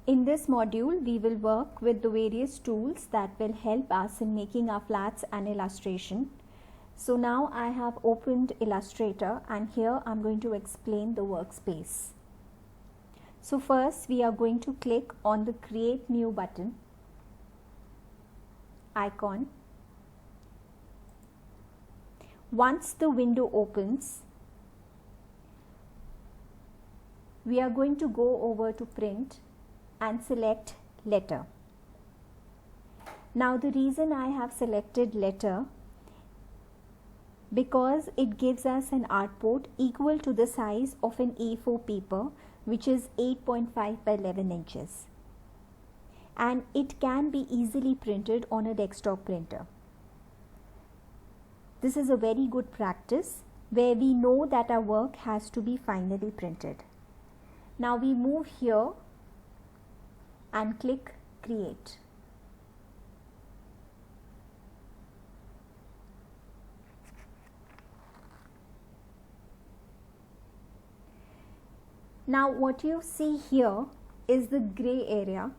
In this module, we will work with the various tools that will help us in making our flats and illustration. So now I have opened Illustrator and here I'm going to explain the workspace. So first we are going to click on the Create New button icon. Once the window opens, we are going to go over to Print and select Letter. Now the reason I have selected Letter, because it gives us an artboard equal to the size of an A4 paper, which is 8.5 by 11 inches. And it can be easily printed on a desktop printer. This is a very good practice where we know that our work has to be finally printed. Now we move here and click Create. Now what you see here is the gray area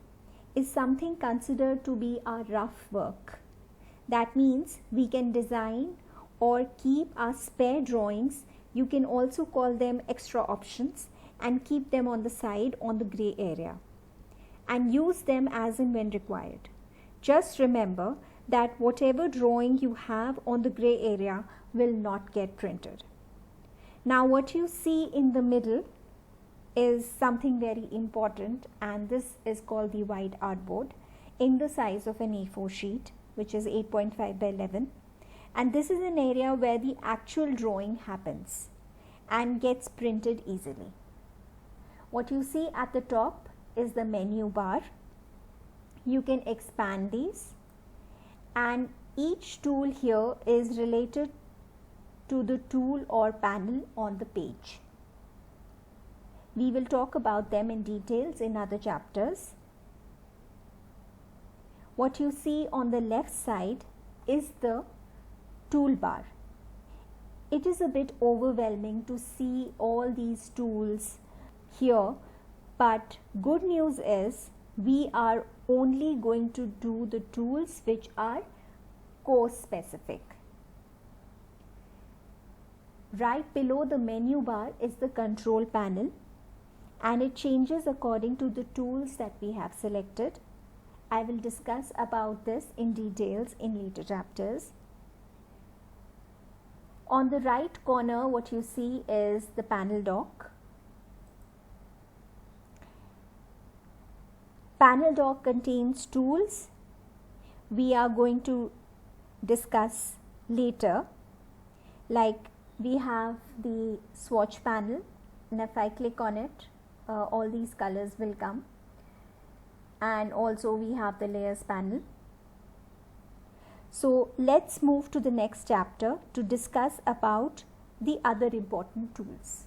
is something considered to be our rough work. That means we can design or keep our spare drawings. You can also call them extra options and keep them on the side on the gray area and use them as and when required. Just remember that whatever drawing you have on the gray area will not get printed. Now what you see in the middle is something very important, and this is called the white artboard in the size of an A4 sheet, which is 8.5 by 11, and this is an area where the actual drawing happens and gets printed easily. What you see at the top is the menu bar. You can expand these, and each tool here is related to the tool or panel on the page. We will talk about them in details in other chapters. What you see on the left side is the toolbar. It is a bit overwhelming to see all these tools here, but good news is we are only going to do the tools which are course specific. Right below the menu bar is the control panel, and it changes according to the tools that we have selected. I will discuss about this in details in later chapters. On the right corner, what you see is the panel dock. Panel dock contains tools we are going to discuss later, like we have the swatch panel, and if I click on it, all these colors will come, and also we have the layers panel. So let's move to the next chapter to discuss about the other important tools.